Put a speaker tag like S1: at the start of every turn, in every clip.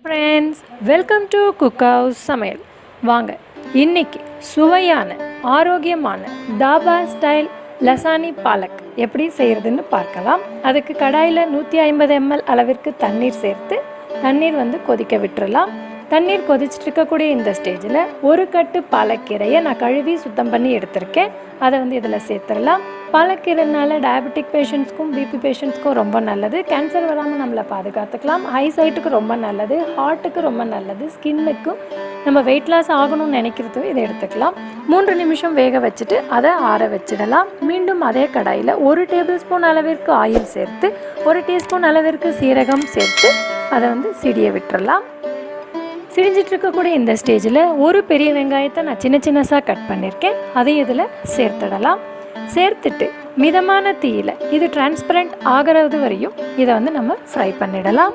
S1: Friends, welcome to குக்ஹவுஸ் சமையல். வாங்க இன்னைக்கு சுவையான ஆரோக்கியமான தாபா ஸ்டைல் லசானி பாலக் எப்படி செய்கிறதுன்னு பார்க்கலாம். அதுக்கு கடாயில் 150 ml அளவிற்கு தண்ணீர் சேர்த்து தண்ணீர் கொதிக்க விட்டுறலாம். தண்ணீர் கொதிச்சுட்டு இருக்கக்கூடிய இந்த ஸ்டேஜில் ஒரு கட்டு பாலக்கீரையை நான் கழுவி சுத்தம் பண்ணி எடுத்திருக்கேன். அதை இதில் சேர்த்துடலாம். பாலக்கீரைனால டயபெட்டிக் பேஷண்ட்ஸ்க்கும் பிபி பேஷண்ட்ஸ்க்கும் ரொம்ப நல்லது. கேன்சர் வராமல் நம்மளை பாதுகாத்துக்கலாம். ஐசைட்டுக்கு ரொம்ப நல்லது, ஹார்ட்டுக்கு ரொம்ப நல்லது, ஸ்கின்னுக்கும் நம்ம வெயிட் லாஸ் ஆகணும்னு நினைக்கிறதும் இதை எடுத்துக்கலாம். 3 நிமிஷம் வேக வச்சுட்டு அதை ஆற வச்சிடலாம். மீண்டும் அதே கடாயில் 1 டேபிள் ஸ்பூன் அளவிற்கு ஆயில் சேர்த்து 1 டீஸ்பூன் அளவிற்கு சீரகம் சேர்த்து அதை சிடிய விட்டுறலாம். சிரிஞ்சிட்டு இருக்கக்கூடிய இந்த ஸ்டேஜில் ஒரு பெரிய வெங்காயத்தை நான் சின்னசாக கட் பண்ணியிருக்கேன். அதையும் இதில் சேர்த்துடலாம். சேர்த்துட்டு மிதமான தீயில் இது டிரான்ஸ்பரண்ட் ஆகிறது வரையும் இதை நம்ம ஃப்ரை பண்ணிடலாம்.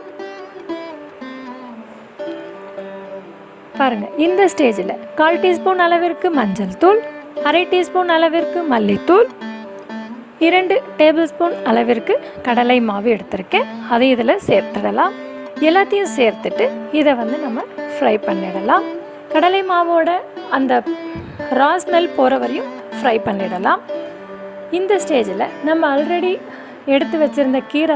S1: பாருங்கள், இந்த ஸ்டேஜில் 1/4 டீஸ்பூன் அளவிற்கு மஞ்சள் தூள், 1/2 டீஸ்பூன் அளவிற்கு மல்லித்தூள், 2 டேபிள் ஸ்பூன் அளவிற்கு கடலை மாவு எடுத்திருக்கேன். அதை இதில் சேர்த்துடலாம். எல்லாத்தையும் சேர்த்துட்டு இதை நம்ம ஃப்ரை பண்ணிடலாம். கடலை மாவோட அந்த ரா ஸ்மெல் போகிற வரையும் ஃப்ரை பண்ணிடலாம். இந்த ஸ்டேஜில் நம்ம ஆல்ரெடி எடுத்து வச்சுருந்த கீரை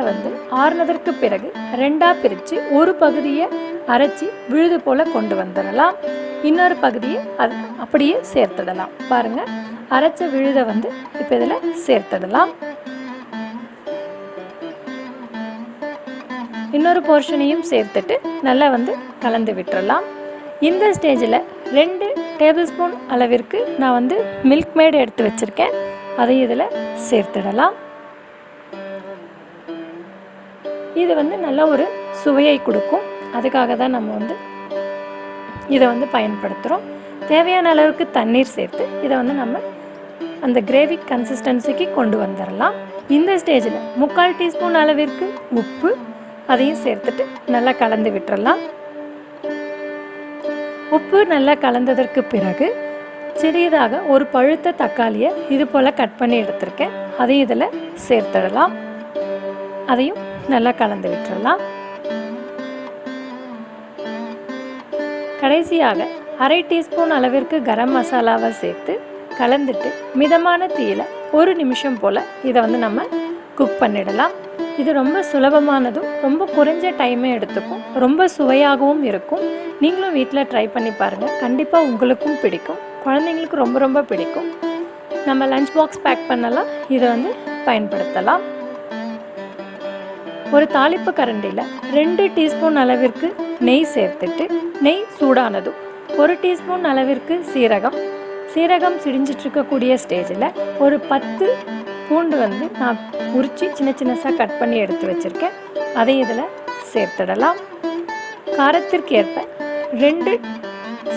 S1: ஆறுனதற்கு பிறகு 2ஆக பிரித்து ஒரு பகுதியை அரைச்சி விழுது போல் கொண்டு வந்துடலாம். இன்னொரு பகுதியை அது அப்படியே சேர்த்துடலாம். பாருங்கள், அரைச்ச விழுதை இப்போ இதில் சேர்த்துடலாம். இன்னொரு போர்ஷனையும் சேர்த்துட்டு நல்லா கலந்து விட்டுறலாம். இந்த ஸ்டேஜில் 2 டேபிள் ஸ்பூன் அளவிற்கு நான் மில்க்மேட் எடுத்து வச்சுருக்கேன். அதை இதில் சேர்த்துடலாம். இது நல்ல ஒரு சுவையை கொடுக்கும். அதுக்காக தான் நம்ம இதை பயன்படுத்துகிறோம். தேவையான அளவுக்கு தண்ணீர் சேர்த்து இதை நம்ம அந்த கிரேவி கன்சிஸ்டன்சிக்கு கொண்டு வந்துடலாம். இந்த ஸ்டேஜில் 3/4 டீஸ்பூன் அளவிற்கு உப்பு அதையும் சேர்த்துட்டு நல்லா கலந்து விட்டுறலாம். உப்பு நல்லா கலந்ததற்கு பிறகு சிறியதாக ஒரு பழுத்த தக்காளியை இது போல் கட் பண்ணி எடுத்திருக்கேன். அதையும் இதில் சேர்த்துடலாம். அதையும் நல்லா கலந்து விட்டுறலாம். கடைசியாக 1/2 டீஸ்பூன் அளவிற்கு கரம் மசாலாவை சேர்த்து கலந்துட்டு மிதமான தீயில் 1 நிமிஷம் போல் இதை நம்ம குக் பண்ணிடலாம். இது ரொம்ப சுலபமானதும் ரொம்ப குறைஞ்ச டைமே எடுத்துக்கும், ரொம்ப சுவையாகவும் இருக்கும். நீங்களும் வீட்டில் ட்ரை பண்ணி பாருங்கள். கண்டிப்பாக உங்களுக்கும் பிடிக்கும், குழந்தைங்களுக்கு ரொம்ப ரொம்ப பிடிக்கும். நம்ம லஞ்ச் பாக்ஸ் பேக் பண்ணலாம், இதை பயன்படுத்தலாம். ஒரு தாளிப்பு கரண்டியில் 2 டீஸ்பூன் அளவிற்கு நெய் சேர்த்துட்டு நெய் சூடானதும் 1 டீஸ்பூன் அளவிற்கு சீரகம் சிடிஞ்சிட்ருக்கக்கூடிய ஸ்டேஜில் ஒரு 10 பூண்டு நான் உரித்து சின்னசாக கட் பண்ணி எடுத்து வச்சுருக்கேன். அதை இதில் சேர்த்துடலாம். காரத்திற்கு ஏற்ப 2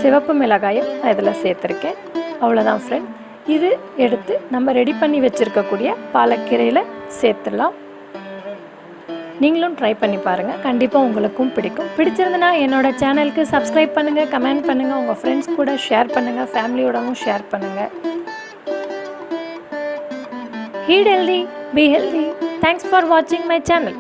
S1: சிவப்பு மிளகாயும் நான் இதில் சேர்த்துருக்கேன். அவ்வளோதான் ஃப்ரெண்ட். இது எடுத்து நம்ம ரெடி பண்ணி வச்சுருக்கக்கூடிய பாலக்கீரையில் சேர்த்துடலாம். நீங்களும் ட்ரை பண்ணி பாருங்கள், கண்டிப்பாக உங்களுக்கும் பிடிக்கும். பிடிச்சிருந்துன்னா என்னோடய சேனலுக்கு சப்ஸ்கிரைப் பண்ணுங்கள், கமெண்ட் பண்ணுங்கள், உங்கள் ஃப்ரெண்ட்ஸ் கூட ஷேர் பண்ணுங்கள், ஃபேமிலியோடவும் ஷேர் பண்ணுங்கள். Eat healthy, be healthy. Thanks for watching my channel.